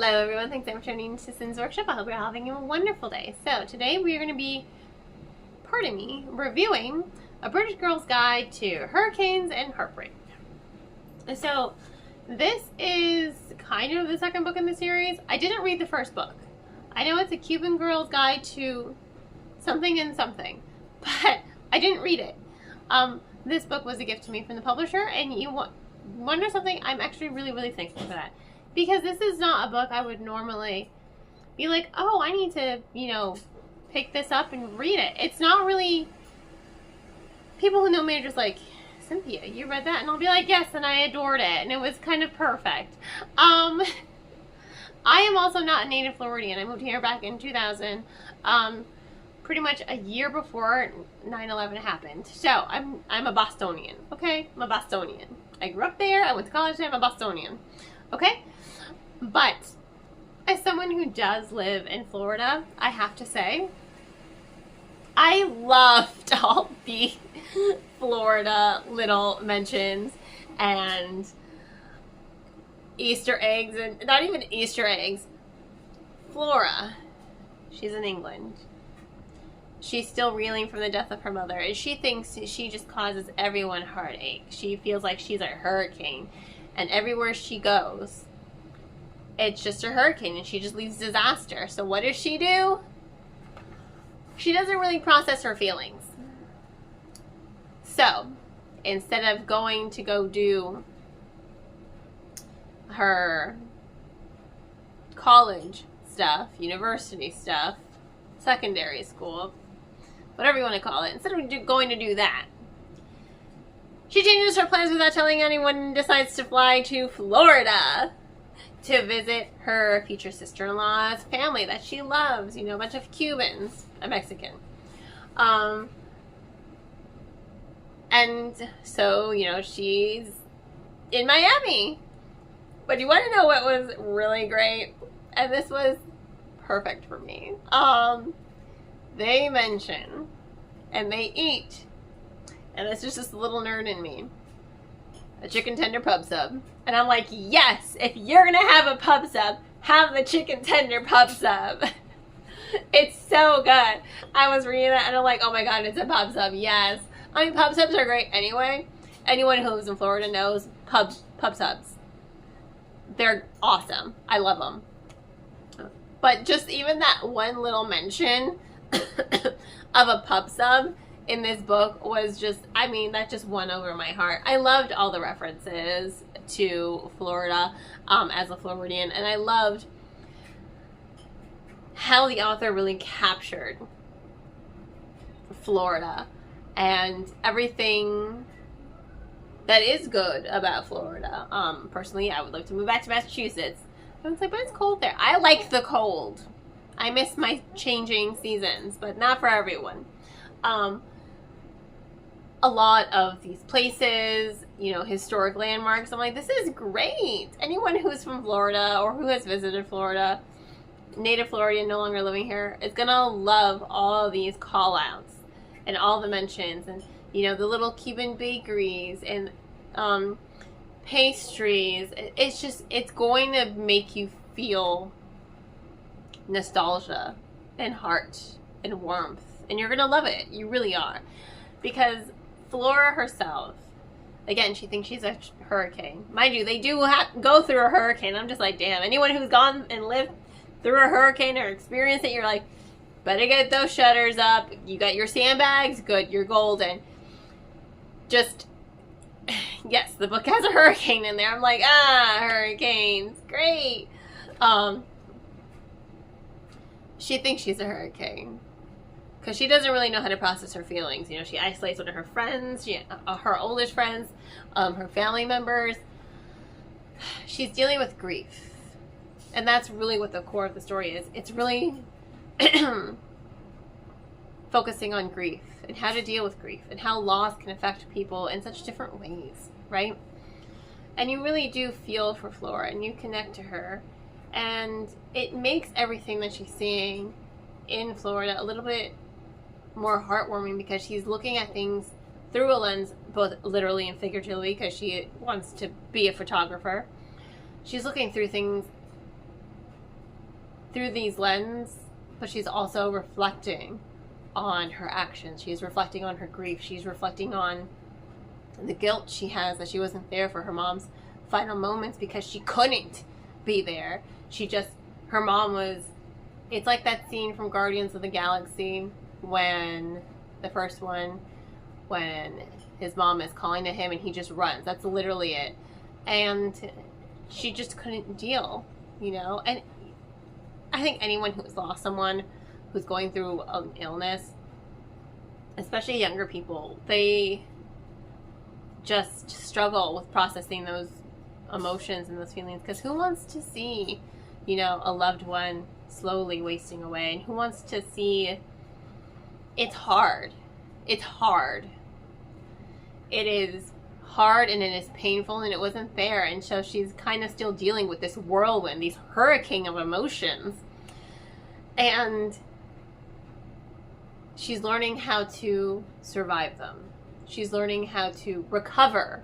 Hello everyone, thanks for tuning in to Sin's Workshop. I hope you're having a wonderful day. So today we are going to be, reviewing A British Girl's Guide to Hurricanes and Heartbreak. So this is kind of the second book in the series. I didn't read the first book. I know it's a Cuban girl's guide to something and something, but I didn't read it. This book was a gift to me from the publisher, and you wonder something, I'm actually really thankful for that. Because this is not a book I would normally be like, oh, I need to, pick this up and read it. It's not really, people who know me are just like, Cynthia, you read that? And I'll be like, yes, and I adored it, and it was kind of perfect. I am also not a native Floridian. I moved here back in 2000, pretty much a year before 9/11 happened. So, I'm a Bostonian, okay? I'm a Bostonian. I grew up there, I went to college there, I'm a Bostonian, okay? But as someone who does live in Florida, I have to say, I loved all the Florida little mentions and Easter eggs, and not even Easter eggs. Flora, she's in England. She's still reeling from the death of her mother, and she thinks she just causes everyone heartache. She feels like she's a hurricane, and everywhere she goes, it's just a hurricane, and she just leaves disaster. So what does she do? She doesn't really process her feelings. So, instead of going to go do her college stuff, university stuff, secondary school, whatever you want to call it, instead of going to do that, she changes her plans without telling anyone and decides to fly to Florida to visit her future sister-in-law's family that she loves, a bunch of Cubans, a Mexican. And so, she's in Miami. But you want to know what was really great? And this was perfect for me. They mention, and they eat, and it's just this little nerd in me, a chicken tender pub sub. And I'm like, yes, if you're gonna have a pub sub, have the chicken tender pub sub. It's so good. I was reading it and I'm like, oh my god, it's a pub sub, yes. I mean, pub subs are great anyway. Anyone who lives in Florida knows pub subs. They're awesome. I love them. But just even that one little mention of a pub sub in this book was just, that just won over my heart. I loved all the references to Florida as a Floridian, and I loved how the author really captured Florida and everything that is good about Florida. Personally, I would love to move back to Massachusetts. I was like, but it's cold there. I like the cold. I miss my changing seasons, but not for everyone. A lot of these places, historic landmarks, I'm like, this is great. Anyone who's from Florida or who has visited Florida, native Floridian no longer living here, is gonna love all of these call outs and all the mentions and, the little Cuban bakeries and pastries. It's going to make you feel nostalgia and heart and warmth, and you're gonna love it. You really are. Because Flora herself, again, she thinks she's a hurricane. Mind you, they do go through a hurricane. I'm just like, damn, anyone who's gone and lived through a hurricane or experienced it, you're like, better get those shutters up. You got your sandbags? Good, you're golden. Just, yes, the book has a hurricane in there. I'm like, hurricanes, great. She thinks she's a hurricane because she doesn't really know how to process her feelings. She isolates one of her friends, her oldest friends, her family members. She's dealing with grief. And that's really what the core of the story is. It's really focusing on grief and how to deal with grief and how loss can affect people in such different ways, right? And you really do feel for Flora and you connect to her. And it makes everything that she's seeing in Florida a little bit more heartwarming because she's looking at things through a lens, both literally and figuratively, because she wants to be a photographer. She's looking through things through these lenses, but she's also reflecting on her actions. She's reflecting on her grief. She's reflecting on the guilt she has that she wasn't there for her mom's final moments because she couldn't be there. Her mom was, it's like that scene from Guardians of the Galaxy when the first one, when his mom is calling to him and he just runs. That's literally it. And she just couldn't deal, you know? And I think anyone who's lost someone who's going through an illness, especially younger people, they just struggle with processing those emotions and those feelings, because who wants to see, you know, a loved one slowly wasting away? And who wants to see? It's hard. It's hard. It is hard, and it is painful, and it wasn't there. And so she's kind of still dealing with this whirlwind, these hurricane of emotions. And she's learning how to survive them. She's learning how to recover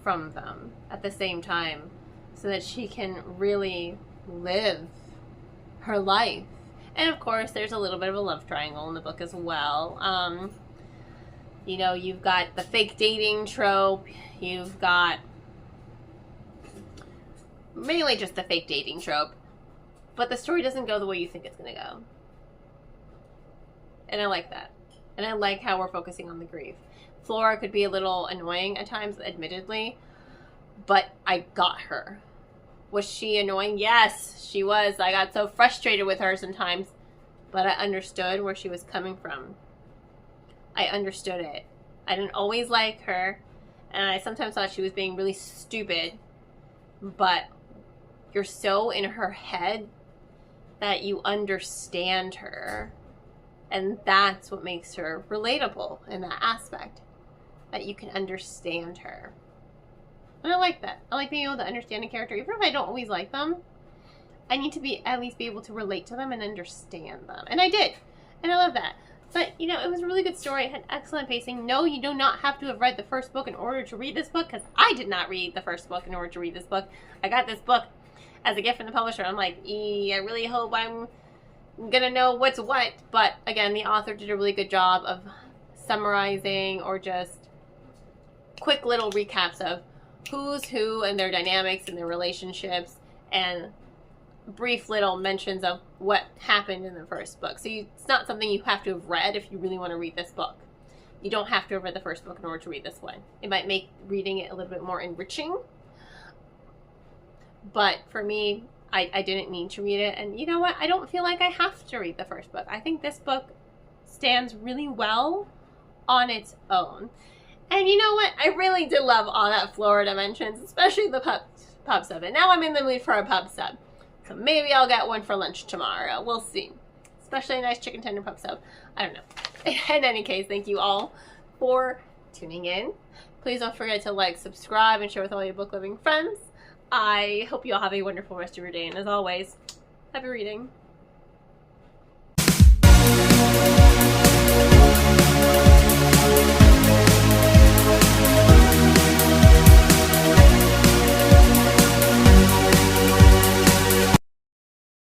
from them at the same time so that she can really live her life. And of course, there's a little bit of a love triangle in the book as well. You know, you've got the fake dating trope. You've got mainly just the fake dating trope. But the story doesn't go the way you think it's going to go. And I like that. And I like how we're focusing on the grief. Flora could be a little annoying at times, admittedly. But I got her. Was she annoying? Yes, she was. I got so frustrated with her sometimes. But I understood where she was coming from. I understood it. I didn't always like her. And I sometimes thought she was being really stupid. But you're so in her head that you understand her. And that's what makes her relatable in that aspect. That you can understand her. And I like that. I like being able to understand a character. Even if I don't always like them, I need to at least be able to relate to them and understand them. And I did. And I love that. But, you know, it was a really good story. It had excellent pacing. No, you do not have to have read the first book in order to read this book, because I did not read the first book in order to read this book. I got this book as a gift from the publisher. I'm like, I really hope I'm going to know what's what. But, again, the author did a really good job of summarizing or just quick little recaps of who's who and their dynamics and their relationships, and brief little mentions of what happened in the first book. So it's not something you have to have read if you really want to read this book. You don't have to have read the first book in order to read this one. It might make reading it a little bit more enriching. But for me, I didn't need to read it. And you know what? I don't feel like I have to read the first book. I think this book stands really well on its own. And you know what? I really did love all that Florida mentions, especially the pub sub. And now I'm in the mood for a pub sub. So maybe I'll get one for lunch tomorrow. We'll see. Especially a nice chicken tender pub sub. I don't know. In any case, thank you all for tuning in. Please don't forget to like, subscribe, and share with all your book-loving friends. I hope you all have a wonderful rest of your day. And as always, happy reading.